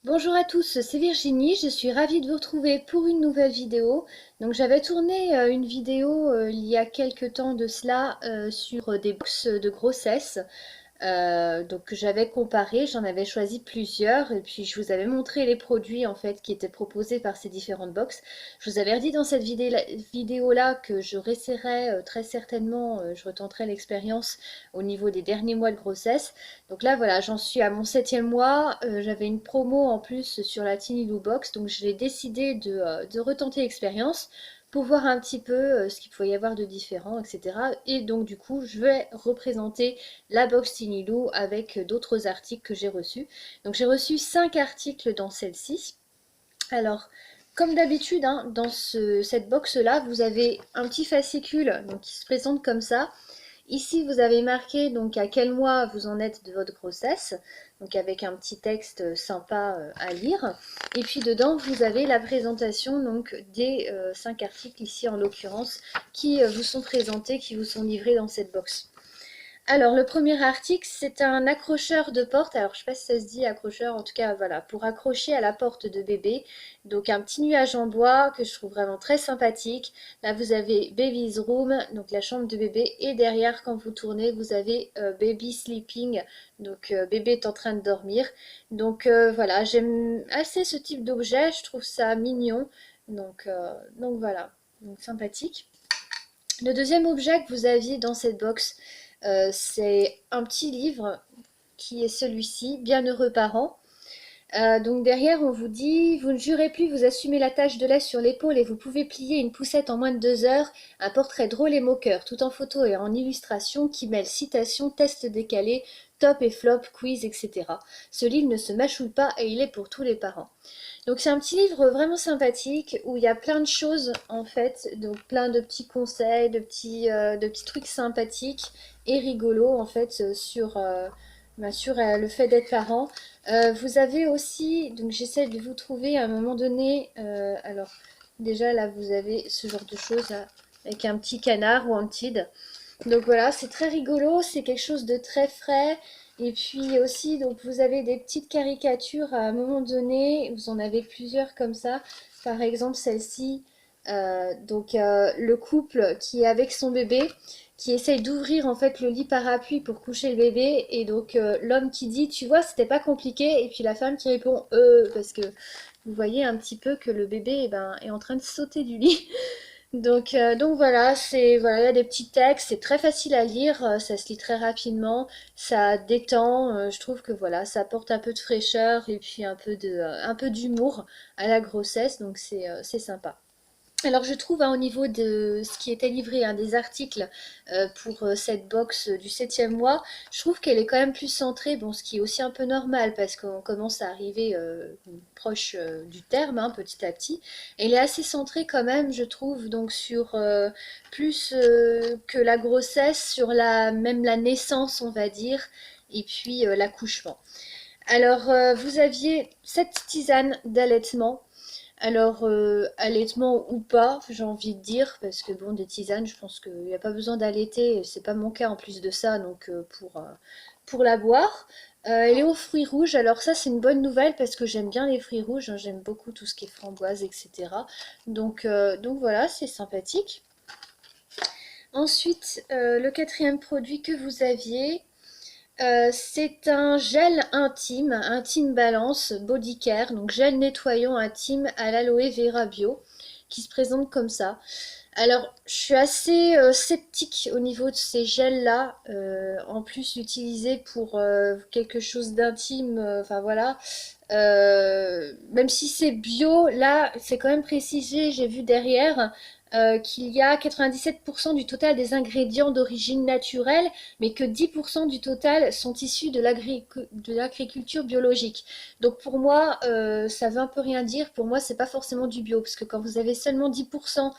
Bonjour à tous, c'est Virginie, je suis ravie de vous retrouver pour une nouvelle vidéo. Donc j'avais tourné une vidéo il y a quelques temps de cela sur des box de grossesse. Donc que j'avais comparé, j'en avais choisi plusieurs et puis je vous avais montré les produits en fait qui étaient proposés par ces différentes box. Je vous avais redit dans cette vidéo là que je réessayerais très certainement, je retenterai l'expérience au niveau des derniers mois de grossesse. Donc là voilà, j'en suis à mon 7e mois. J'avais une promo en plus sur la Tiny Lou Box, donc j'ai décidé de retenter l'expérience pour voir un petit peu ce qu'il pouvait y avoir de différent, etc. Et donc du coup, je vais représenter la box Tiny Lou avec d'autres articles que j'ai reçus. Donc j'ai reçu 5 articles dans celle-ci. Alors, comme d'habitude, hein, dans cette box-là, vous avez un petit fascicule donc, qui se présente comme ça. Ici, vous avez marqué donc à quel mois vous en êtes de votre grossesse, donc avec un petit texte sympa à lire. Et puis dedans, vous avez la présentation donc des 5 articles ici en l'occurrence qui vous sont présentés, qui vous sont livrés dans cette box. Alors, le premier article, c'est un accrocheur de porte. Alors, je ne sais pas si ça se dit accrocheur, en tout cas, voilà, pour accrocher à la porte de bébé. Donc, un petit nuage en bois que je trouve vraiment très sympathique. Là, vous avez Baby's Room, donc la chambre de bébé. Et derrière, quand vous tournez, vous avez Baby Sleeping, donc bébé est en train de dormir. Donc, voilà, j'aime assez ce type d'objet. Je trouve ça mignon. Donc voilà, donc sympathique. Le deuxième objet que vous aviez dans cette box, c'est un petit livre qui est celui-ci, Bienheureux parents. Donc derrière, on vous dit, vous ne jurez plus, vous assumez la tâche de lait sur l'épaule et vous pouvez plier une poussette en moins de 2 heures. Un portrait drôle et moqueur, tout en photo et en illustration, qui mêle citations, tests décalés, top et flop, quiz, etc. Ce livre ne se mâchouille pas et il est pour tous les parents. Donc c'est un petit livre vraiment sympathique où il y a plein de choses en fait, donc plein de petits conseils, de petits trucs sympathiques et rigolos en fait sur le fait d'être parent. Vous avez aussi, donc j'essaie de vous trouver à un moment donné, alors déjà là vous avez ce genre de choses là, avec un petit canard wanted. Donc voilà, c'est très rigolo, c'est quelque chose de très frais. Et puis aussi, donc vous avez des petites caricatures à un moment donné, vous en avez plusieurs comme ça. Par exemple, celle-ci, le couple qui est avec son bébé, qui essaye d'ouvrir en fait le lit parapluie pour coucher le bébé. Et donc l'homme qui dit, tu vois, c'était pas compliqué. Et puis la femme qui répond, parce que vous voyez un petit peu que le bébé eh ben, est en train de sauter du lit. Donc voilà, voilà, il y a des petits textes, c'est très facile à lire, ça se lit très rapidement, ça détend, je trouve que voilà, ça apporte un peu de fraîcheur et puis un peu d'humour à la grossesse, donc c'est sympa. Alors je trouve hein, au niveau de ce qui était livré, hein, des articles pour cette box du 7e mois, je trouve qu'elle est quand même plus centrée, bon ce qui est aussi un peu normal parce qu'on commence à arriver proche du terme hein, petit à petit. Elle est assez centrée quand même je trouve donc sur plus que la grossesse, sur même la naissance on va dire, et puis l'accouchement. Alors vous aviez cette tisane d'allaitement. Alors, allaitement ou pas, j'ai envie de dire, parce que bon, des tisanes, je pense qu'il n'y a pas besoin d'allaiter, c'est pas mon cas en plus de ça, donc pour la boire. Elle est aux fruits rouges, alors ça c'est une bonne nouvelle parce que j'aime bien les fruits rouges, hein, j'aime beaucoup tout ce qui est framboise, etc. Donc voilà, c'est sympathique. Ensuite, le quatrième produit que vous aviez, c'est un gel intime, Intime Balance Body Care, donc gel nettoyant intime à l'aloe vera bio, qui se présente comme ça. Alors, je suis assez sceptique au niveau de ces gels-là. En plus, utilisés pour quelque chose d'intime, enfin voilà. Même si c'est bio, là, c'est quand même précisé, j'ai vu derrière, qu'il y a 97% du total des ingrédients d'origine naturelle, mais que 10% du total sont issus de l'agriculture biologique. Donc pour moi, ça veut un peu rien dire. Pour moi, c'est pas forcément du bio, parce que quand vous avez seulement 10%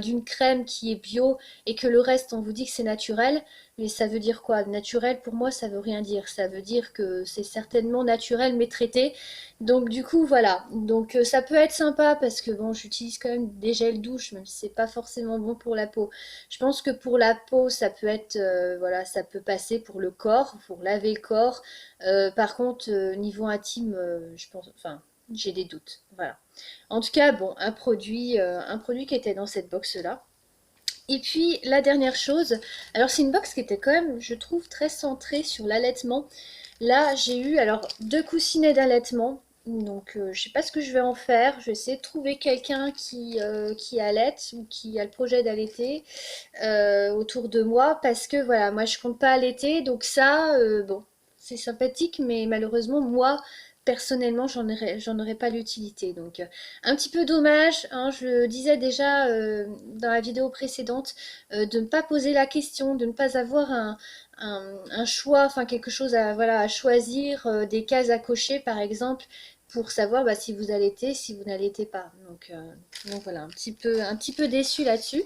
d'une crème qui est bio et que le reste, on vous dit que c'est naturel, Mais ça veut dire quoi? Naturel, pour moi, ça veut rien dire. Ça veut dire que c'est certainement naturel, mais traité. Donc du coup, voilà. Donc ça peut être sympa parce que bon, j'utilise quand même des gels douche, même si c'est pas forcément bon pour la peau. Je pense que pour la peau, ça peut être, voilà, ça peut passer pour le corps, pour laver le corps. Par contre, niveau intime, je pense, enfin, j'ai des doutes. Voilà. En tout cas, bon, un produit qui était dans cette box-là. Et puis la dernière chose, alors c'est une box qui était quand même, je trouve, très centrée sur l'allaitement. Là, j'ai eu alors deux coussinets d'allaitement. Donc je sais pas ce que je vais en faire. Je vais essayer de trouver quelqu'un qui allaite ou qui a le projet d'allaiter autour de moi parce que voilà, moi je compte pas allaiter. Donc ça, bon, c'est sympathique, mais malheureusement moi personnellement j'en aurais pas l'utilité. Donc un petit peu dommage, hein, je le disais déjà dans la vidéo précédente, de ne pas poser la question, de ne pas avoir un choix, enfin quelque chose à, voilà, à choisir, des cases à cocher par exemple, pour savoir bah, si vous allaitez, si vous n'allaitez pas. Donc voilà, un petit peu déçu là-dessus.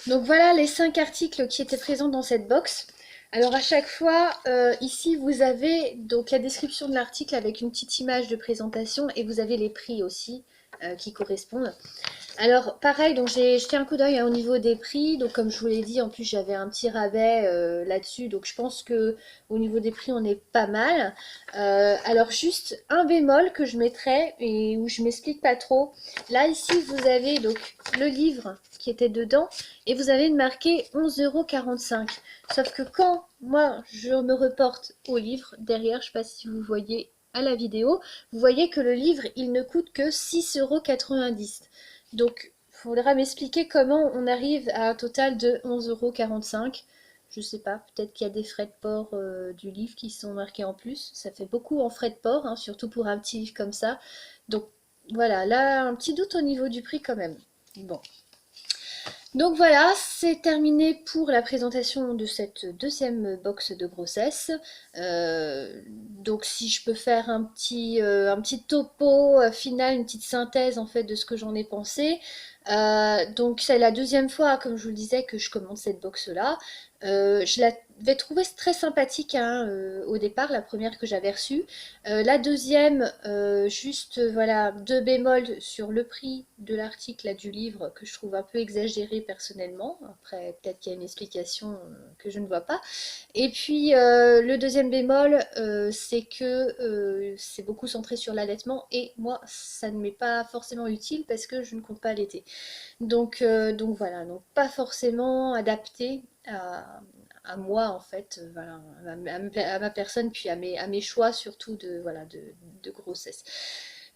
Donc voilà les 5 articles qui étaient présents dans cette box. Alors à chaque fois, ici vous avez donc la description de l'article avec une petite image de présentation et vous avez les prix aussi qui correspondent. Alors pareil, donc j'ai jeté un coup d'œil au niveau des prix. Donc comme je vous l'ai dit, en plus j'avais un petit rabais là-dessus. Donc je pense que au niveau des prix, on est pas mal. Alors juste un bémol que je mettrais et où je m'explique pas trop. Là ici, vous avez donc le livre qui était dedans et vous avez marqué 11,45 €. Sauf que quand moi je me reporte au livre, derrière, je ne sais pas si vous voyez à la vidéo, vous voyez que le livre il ne coûte que 6,90 €. Donc il faudra m'expliquer comment on arrive à un total de 11,45 €. Je sais pas, peut-être qu'il y a des frais de port du livre qui sont marqués en plus. Ça fait beaucoup en frais de port, hein, surtout pour un petit livre comme ça. Donc voilà, là un petit doute au niveau du prix quand même. Bon. Donc voilà, c'est terminé pour la présentation de cette deuxième box de grossesse. Donc si je peux faire un petit topo final, une petite synthèse en fait de ce que j'en ai pensé. Donc c'est la deuxième fois, comme je vous le disais, que je commande cette box-là. Je l'avais trouvée très sympathique hein, au départ, la première que j'avais reçue. La deuxième, juste voilà, deux bémols sur le prix de l'article du livre que je trouve un peu exagéré personnellement. Après, peut-être qu'il y a une explication que je ne vois pas. Et puis le deuxième bémol, c'est que c'est beaucoup centré sur l'allaitement et moi, ça ne m'est pas forcément utile parce que je ne compte pas allaiter. Donc voilà, donc pas forcément adapté à moi en fait, voilà, à ma personne, puis à mes choix surtout de, voilà, de grossesse.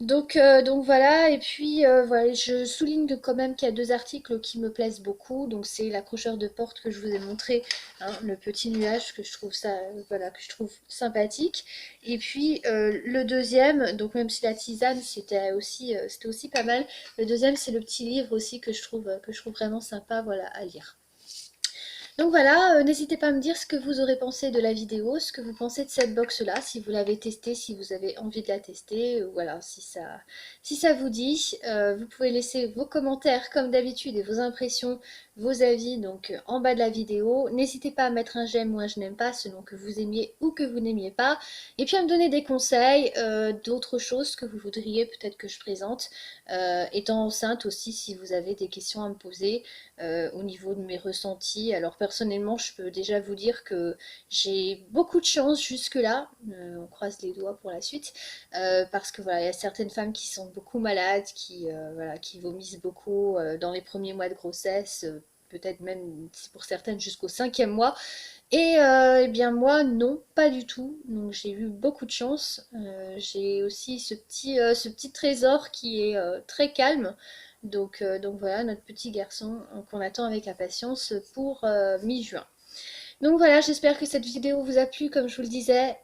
Donc voilà, et puis voilà, je souligne quand même qu'il y a deux articles qui me plaisent beaucoup. Donc c'est l'accrocheur de porte que je vous ai montré, hein, le petit nuage que je trouve ça, voilà, que je trouve sympathique. Et puis le deuxième, donc même si la tisane c'était aussi pas mal. Le deuxième c'est le petit livre aussi que je trouve vraiment sympa, voilà, à lire. Donc voilà, n'hésitez pas à me dire ce que vous aurez pensé de la vidéo, ce que vous pensez de cette box-là, si vous l'avez testée, si vous avez envie de la tester, voilà, si ça vous dit. Vous pouvez laisser vos commentaires comme d'habitude et vos impressions, vos avis donc en bas de la vidéo. N'hésitez pas à mettre un j'aime ou un je n'aime pas selon que vous aimiez ou que vous n'aimiez pas. Et puis à me donner des conseils, d'autres choses que vous voudriez peut-être que je présente. Étant enceinte aussi, si vous avez des questions à me poser au niveau de mes ressentis. Alors personnellement, je peux déjà vous dire que j'ai beaucoup de chance jusque-là. On croise les doigts pour la suite. Parce que voilà, il y a certaines femmes qui sont beaucoup malades, voilà, qui vomissent beaucoup dans les premiers mois de grossesse. Peut-être même pour certaines jusqu'au 5e mois. Et eh bien moi non, pas du tout. Donc j'ai eu beaucoup de chance. J'ai aussi ce petit trésor qui est très calme. Donc voilà notre petit garçon qu'on attend avec impatience pour mi-juin. Donc voilà, j'espère que cette vidéo vous a plu comme je vous le disais.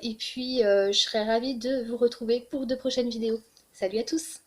Et puis je serai ravie de vous retrouver pour de prochaines vidéos. Salut à tous!